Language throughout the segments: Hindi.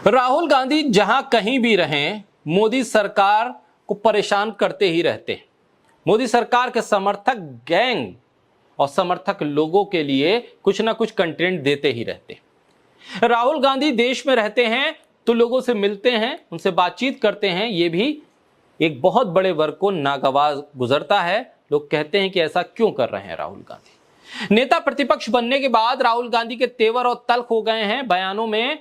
राहुल गांधी जहां कहीं भी रहें, मोदी सरकार को परेशान करते ही रहते हैं। मोदी सरकार के समर्थक गैंग और समर्थक लोगों के लिए कुछ ना कुछ कंटेंट देते ही रहते हैं। राहुल गांधी देश में रहते हैं तो लोगों से मिलते हैं, उनसे बातचीत करते हैं। ये भी एक बहुत बड़े वर्ग को नागवार गुजरता है। लोग कहते हैं कि ऐसा क्यों कर रहे हैं राहुल गांधी। नेता प्रतिपक्ष बनने के बाद राहुल गांधी के तेवर और तल्ख हो गए हैं, बयानों में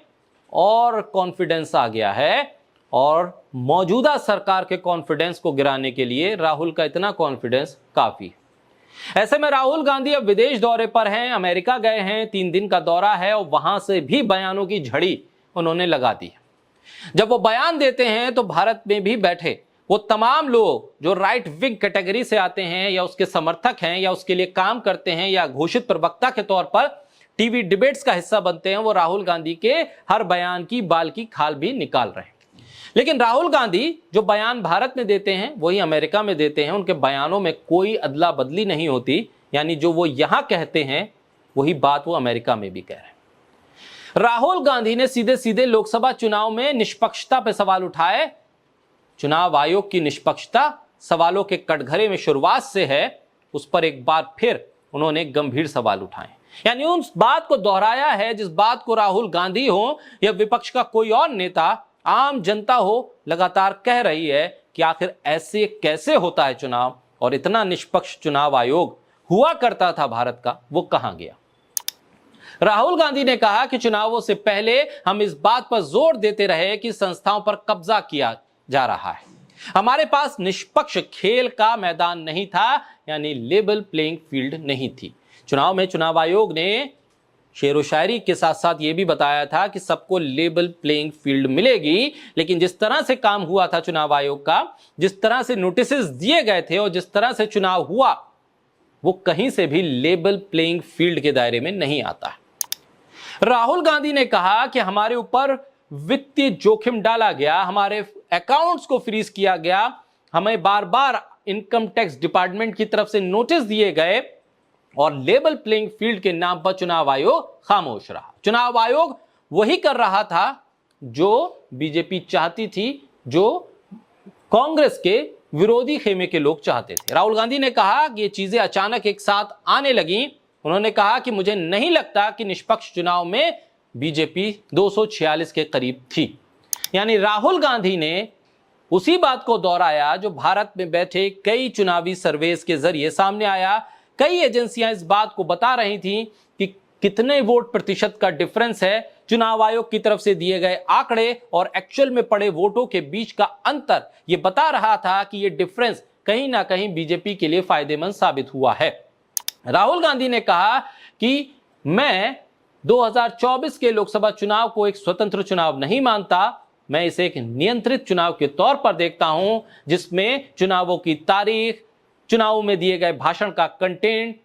और कॉन्फिडेंस आ गया है। और मौजूदा सरकार के कॉन्फिडेंस को गिराने के लिए राहुल का इतना कॉन्फिडेंस काफी है। ऐसे में राहुल गांधी अब विदेश दौरे पर हैं, अमेरिका गए हैं, 3 दिन का दौरा है और वहां से भी बयानों की झड़ी उन्होंने लगा दी है। जब वो बयान देते हैं तो भारत में भी बैठे वो तमाम लोग जो राइट विंग कैटेगरी से आते हैं या उसके समर्थक हैं या उसके लिए काम करते हैं या घोषित प्रवक्ता के तौर पर टीवी डिबेट्स का हिस्सा बनते हैं, वो राहुल गांधी के हर बयान की बाल की खाल भी निकाल रहे हैं। लेकिन राहुल गांधी जो बयान भारत में देते हैं वही अमेरिका में देते हैं। उनके बयानों में कोई अदला बदली नहीं होती, यानी जो वो यहां कहते हैं वही बात वो अमेरिका में भी कह रहे हैं। राहुल गांधी ने सीधे सीधे लोकसभा चुनाव में निष्पक्षता पर सवाल उठाए। चुनाव आयोग की निष्पक्षता सवालों के कटघरे में शुरुआत से है, उस पर एक बार फिर उन्होंने गंभीर सवाल उठाए, यानी उस बात को दोहराया है जिस बात को राहुल गांधी हो या विपक्ष का कोई और नेता, आम जनता हो, लगातार कह रही है कि आखिर ऐसे कैसे होता है चुनाव, और इतना निष्पक्ष चुनाव आयोग हुआ करता था भारत का, वो कहां गया। राहुल गांधी ने कहा कि चुनावों से पहले हम इस बात पर जोर देते रहे कि संस्थाओं पर कब्जा किया जा रहा है, हमारे पास निष्पक्ष खेल का मैदान नहीं था, यानी लेवल प्लेइंग फील्ड नहीं थी। चुनाव में चुनाव आयोग ने शेरो शायरी के साथ साथ यह भी बताया था कि सबको लेवल प्लेइंग फील्ड मिलेगी, लेकिन जिस तरह से काम हुआ था चुनाव आयोग का, जिस तरह से नोटिसेस दिए गए थे और जिस तरह से चुनाव हुआ, वो कहीं से भी लेवल प्लेइंग फील्ड के दायरे में नहीं आता है। राहुल गांधी ने कहा कि हमारे ऊपर वित्तीय जोखिम डाला गया, हमारे अकाउंट्स को फ्रीज किया गया, हमें बार बार इनकम टैक्स डिपार्टमेंट की तरफ से नोटिस दिए गए और लेवल प्लेइंग फील्ड के नाम पर चुनाव आयोग खामोश रहा। चुनाव आयोग वही कर रहा था जो बीजेपी चाहती थी, जो कांग्रेस के विरोधी खेमे के लोग चाहते थे। राहुल गांधी ने कहा कि ये चीजें अचानक एक साथ आने लगी। उन्होंने कहा कि मुझे नहीं लगता कि निष्पक्ष चुनाव में बीजेपी 246 के करीब थी। यानी राहुल गांधी ने उसी बात को दोहराया जो भारत में बैठे कई चुनावी सर्वेस के जरिए सामने आया। कई एजेंसियां इस बात को बता रही थी कि कितने वोट प्रतिशत का डिफरेंस है। चुनाव आयोग की तरफ से दिए गए आंकड़े और एक्चुअल में पड़े वोटों के बीच का अंतर यह बता रहा था कि यह डिफरेंस कहीं ना कहीं बीजेपी के लिए फायदेमंद साबित हुआ है। राहुल गांधी ने कहा कि मैं 2024 के लोकसभा चुनाव को एक स्वतंत्र चुनाव नहीं मानता, मैं इसे एक नियंत्रित चुनाव के तौर पर देखता हूं, जिसमें चुनावों की तारीख, चुनावों में दिए गए भाषण का कंटेंट,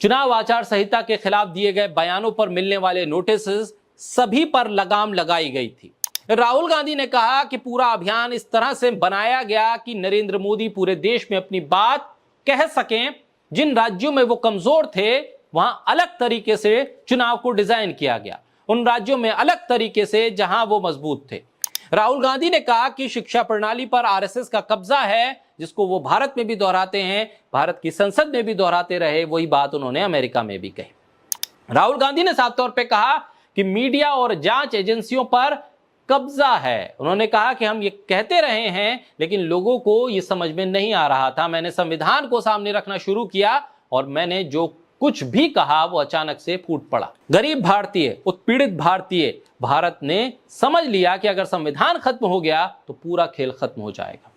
चुनाव आचार संहिता के खिलाफ दिए गए बयानों पर मिलने वाले नोटिसेस, सभी पर लगाम लगाई गई थी। राहुल गांधी ने कहा कि पूरा अभियान इस तरह से बनाया गया कि नरेंद्र मोदी पूरे देश में अपनी बात कह सकें। जिन राज्यों में वो कमजोर थे वहां अलग तरीके से चुनाव को डिजाइन किया गया, उन राज्यों में अलग तरीके से जहां वो मजबूत थे। राहुल गांधी ने कहा कि शिक्षा प्रणाली पर आरएसएस का कब्जा है, जिसको वो भारत में भी दोहराते हैं, भारत की संसद में भी दोहराते रहे, वही बात उन्होंने अमेरिका में भी कही। राहुल गांधी ने साफ तौर पे कहा कि मीडिया और जांच एजेंसियों पर कब्जा है। उन्होंने कहा कि हम ये कहते रहे हैं लेकिन लोगों को ये समझ में नहीं आ रहा था। मैंने संविधान को सामने रखना शुरू किया और मैंने जो कुछ भी कहा वो अचानक से फूट पड़ा। गरीब भारतीय, उत्पीड़ित भारतीय, भारत ने समझ लिया कि अगर संविधान खत्म हो गया तो पूरा खेल खत्म हो जाएगा।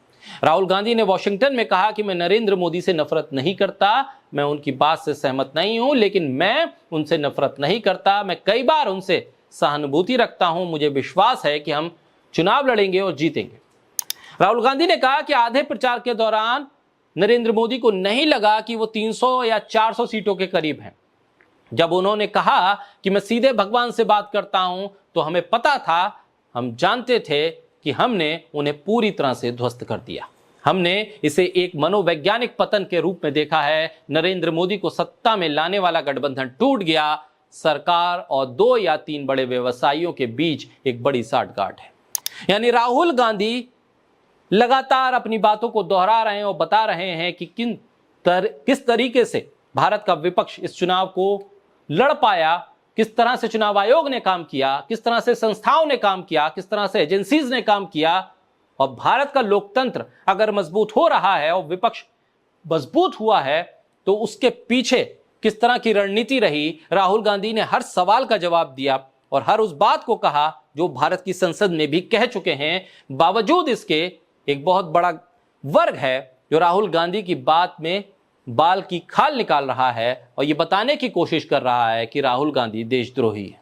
राहुल गांधी ने वॉशिंगटन में कहा कि मैं नरेंद्र मोदी से नफरत नहीं करता, मैं उनकी बात से सहमत नहीं हूं, लेकिन मैं उनसे नफरत नहीं करता, मैं कई बार उनसे सहानुभूति रखता हूं, मुझे विश्वास है कि हम चुनाव लड़ेंगे और जीतेंगे। राहुल गांधी ने कहा कि आधे प्रचार के दौरान नरेंद्र मोदी को नहीं लगा कि वो 300 या 400 सीटों के करीब हैं। जब उन्होंने कहा कि मैं सीधे भगवान से बात करता हूं तो हमें पता था, हम जानते थे कि हमने उन्हें पूरी तरह से ध्वस्त कर दिया। हमने इसे एक मनोवैज्ञानिक पतन के रूप में देखा है। नरेंद्र मोदी को सत्ता में लाने वाला गठबंधन टूट गया, सरकार और 2 या 3 बड़े व्यवसायियों के बीच एक बड़ी साठगांठ है। यानी राहुल गांधी लगातार अपनी बातों को दोहरा रहे हैं और बता रहे हैं कि किस तरीके से भारत का विपक्ष इस चुनाव को लड़ पाया, किस तरह से चुनाव आयोग ने काम किया, किस तरह से संस्थाओं ने काम किया, किस तरह से एजेंसीज ने काम किया। और भारत का लोकतंत्र अगर मजबूत हो रहा है और विपक्ष मजबूत हुआ है तो उसके पीछे किस तरह की रणनीति रही। राहुल गांधी ने हर सवाल का जवाब दिया और हर उस बात को कहा जो भारत की संसद में भी कह चुके हैं। बावजूद इसके एक बहुत बड़ा वर्ग है जो राहुल गांधी की बात में बाल की खाल निकाल रहा है और यह बताने की कोशिश कर रहा है कि राहुल गांधी देशद्रोही है।